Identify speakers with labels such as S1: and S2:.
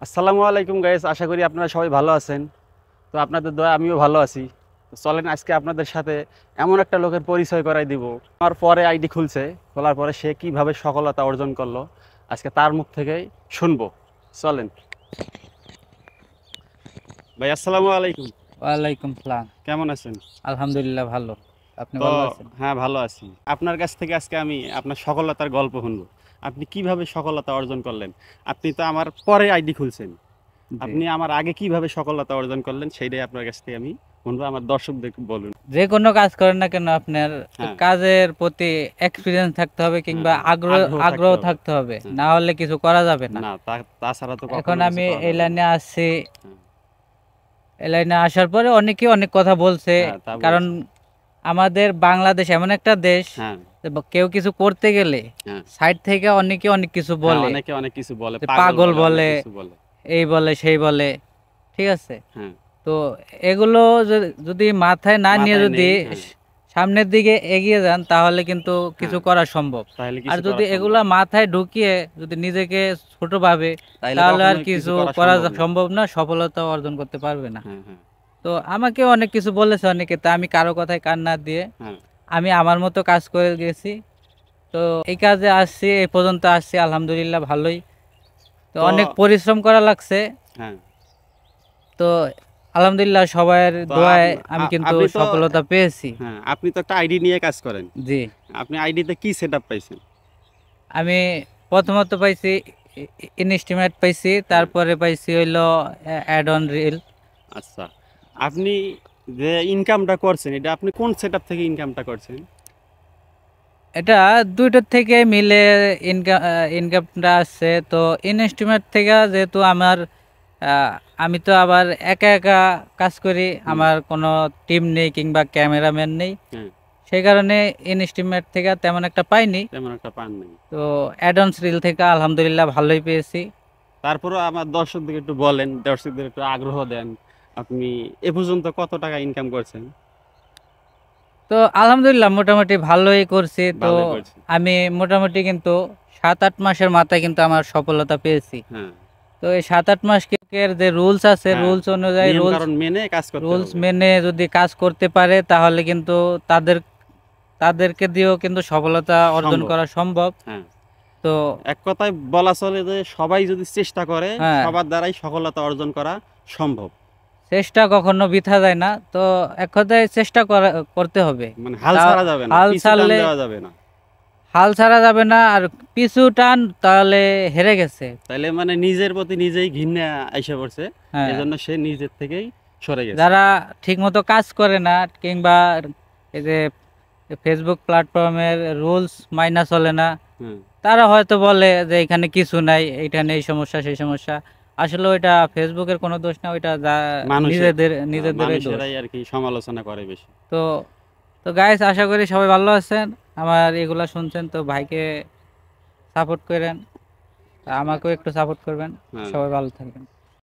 S1: আসসালামু আলাইকুম গাইস, আশা করি আপনারা সবাই ভালো আছেন। তো আপনাদের দয়া আমিও ভালো আছি। তো চলেন আজকে আপনাদের সাথে এমন একটা লোকের পরিচয় করাই দিব। আমার পরে আইডি খুলছে, খোলার পরে সে কিভাবে সফলতা অর্জন করলো আজকে তার মুখ থেকেই শুনবো। চলেন ভাই, আসসালামু আলাইকুম।
S2: ওয়ালাইকুম সালাম।
S1: কেমন আছেন?
S2: আলহামদুলিল্লাহ ভালো। আপনি
S1: তো
S2: ভালো আছেন?
S1: হ্যাঁ, ভালো আছি। আপনার কাছ থেকে আজকে আমি আপনার সফলতার গল্প শুনবো। আপনি কিভাবে সফলতা অর্জন করলেন? আপনি তো আমার পরে আইডি খুলছেন,
S2: জি।
S1: আপনি আমার আগে কিভাবে সফলতা অর্জন করলেন সেইটাই আপনার কাছ থেকে আমি শুনবো। আমার দর্শকদের বলুন।
S2: যে কোনো কাজ করেন না কেন আপনার
S1: হ্যাঁ,
S2: কাজের প্রতি এক্সপিরিয়েন্স থাকতে হবে কিংবা
S1: হ্যাঁ,
S2: আগ্রহ
S1: আগ্রহ থাকতে
S2: আগ্রহ
S1: হবে।
S2: থাকতে হবে,
S1: হ্যাঁ,
S2: না হলে কিছু করা যাবে না।
S1: না তাছাড়া তো
S2: এখন
S1: কখনো কিছু
S2: আমি
S1: করা
S2: এই
S1: যাবে না।
S2: লাইনে আসছি,
S1: হ্যাঁ,
S2: এই লাইনে আসার পরে অনেকেই অনেক কথা বলছে।
S1: হ্যাঁ, তা
S2: কারণ
S1: বলছি।
S2: আমাদের বাংলাদেশ এমন একটা দেশ,
S1: হ্যাঁ,
S2: যে কেউ কিছু করতে গেলে
S1: হ্যাঁ,
S2: সাইড থেকে অনেকে অনেক কিছু
S1: হ্যাঁ,
S2: বলে,
S1: অনেকে অনেক কিছু বলে,
S2: যে
S1: পাগল
S2: পাগল
S1: বলে, অনেক
S2: বলে,
S1: কিছু বলে।
S2: এই বলে সেই বলে। ঠিক আছে,
S1: হ্যাঁ,
S2: তো এগুলো যদি মাথায় না নিয়ে
S1: মাথায়
S2: যদি
S1: নেই। হ্যাঁ,
S2: সামনের দিকে এগিয়ে যান তাহলে কিন্তু কিছু
S1: হ্যাঁ,
S2: করা সম্ভব।
S1: তাহলে
S2: আর
S1: কিছু করা
S2: যদি এগুলা
S1: সম্ভব।
S2: মাথায় ঢুকিয়ে যদি নিজেকে ছোট ভাবে,
S1: তাইলে
S2: তাহলে আর
S1: কখনোই কিছু
S2: কিছু
S1: করা
S2: করা
S1: সম্ভব না।
S2: সম্ভব না, সফলতা অর্জন করতে পারবে না।
S1: হ্যাঁ, হ্যাঁ,
S2: তো আমাকে অনেক কিছু বলেছে অনেকে, তা আমি কারো কথায় কান না দিয়ে
S1: হ্যাঁ,
S2: আমি আমার মতো কাজ করে গেছি। তো এই কাজে আসছি, এই পর্যন্ত আসছি, আলহামদুলিল্লাহ ভালোই। তো
S1: তো
S2: অনেক পরিশ্রম করা লাগছে।
S1: হ্যাঁ,
S2: তো আলহামদুলিল্লাহ সবার
S1: তো
S2: দোয়ায় আমি কিন্তু
S1: আপনি তো
S2: সফলতা পেয়েছি।
S1: হ্যাঁ, আপনি তো একটা আইডি নিয়ে কাজ করেন।
S2: জি।
S1: আপনি আইডিতে কি সেট আপ পাইছেন?
S2: আমি প্রথমত পাইছি ইনস্টিমেট পাইছি,
S1: হ্যাঁ,
S2: তারপরে পাইছি হইলো অ্যাড অন রিল।
S1: আচ্ছা। আপনি যে ইনকামটা করছেন, এটা আপনি কোন সেটআপ থেকে ইনকামটা করছেন?
S2: এটা দুইটার থেকে মিলে ইনকামটা আসছে। তো ইনস্টিমেট থেকে যেহেতু আমার আমি তো আবার একা একা কাজ করি,
S1: হুম,
S2: আমার কোনো টিম নেই কিংবা ক্যামেরাম্যান নেই,
S1: হ্যাঁ,
S2: সেই কারণে ইনস্টিমেট থেকে তেমন একটা পাইনি।
S1: তেমন একটা পান নাই।
S2: তো অ্যাড অন রিল থেকে আলহামদুলিল্লাহ ভালোই পেয়েছি।
S1: তারপরেও আমার দর্শকদের একটু বলেন, দর্শকদের একটু আগ্রহ দেন। আপনি এ পর্যন্ত কত টাকা ইনকাম করছেন?
S2: তো আলহামদুলিল্লাহ মোটামুটি ভালোই করছি। তো
S1: ভালোই করছেন।
S2: আমি মোটামুটি কিন্তু 7-8 মাসের মাথায় কিন্তু আমার সফলতা পেয়েছি।
S1: হ্যাঁ,
S2: তো এই 7-8 মাসের যে রুলস আছে,
S1: হ্যাঁ,
S2: রুলস অনুযায়ী
S1: নিয়ম
S2: রুলস
S1: কানুন মেনে কাজ করতে
S2: রুলস
S1: হবে।
S2: মেনে যদি কাজ করতে পারে তাহলে কিন্তু তাদেরকে দিয়েও কিন্তু সফলতা অর্জন
S1: সম্ভব।
S2: করা সম্ভব।
S1: হ্যাঁ,
S2: তো
S1: এক কথায় বলা চলে যে সবাই যদি চেষ্টা করে,
S2: হ্যাঁ,
S1: সবার দ্বারাই সফলতা অর্জন করা সম্ভব।
S2: চেষ্টা কখনো বৃথা যায় না। তো এক কথায় চেষ্টা করতে হবে।
S1: মানে হাল
S2: তা
S1: ছাড়া যাবে না,
S2: হাল
S1: পিছু টান
S2: ছাড়লে
S1: দেওয়া যাবে না।
S2: হাল ছাড়া যাবে না, আর পিছু টান তাহলে হেরে গেছে।
S1: তাইলে মানে নিজের প্রতি নিজেই ঘৃণা আইসা পড়ছে,
S2: হ্যাঁ,
S1: এজন্য সে নিজের থেকেই সরে গেছে।
S2: যারা ঠিকমতো কাজ করে না কিংবা এই যে ফেসবুক প্ল্যাটফর্মের রুলস মাইনা চলে না,
S1: হুম,
S2: তারা হয়তো বলে যে এখানে কিছু নাই, এখানে এই সমস্যা সেই সমস্যা। আসলে ওইটা ফেসবুকের কোনো দোষ না, ওইটা যা
S1: মানুষের
S2: নিজেদেরই দোষ।
S1: মানুষেরাই আর কি সমালোচনা করে বেশি।
S2: তো তো গাইস, আশা করি সবাই ভালো আছেন, আমার এগুলা শুনছেন। তো ভাইকে সাপোর্ট করেন, আমাকেও একটু সাপোর্ট করবেন।
S1: হ্যাঁ,
S2: সবাই ভালো থাকবেন।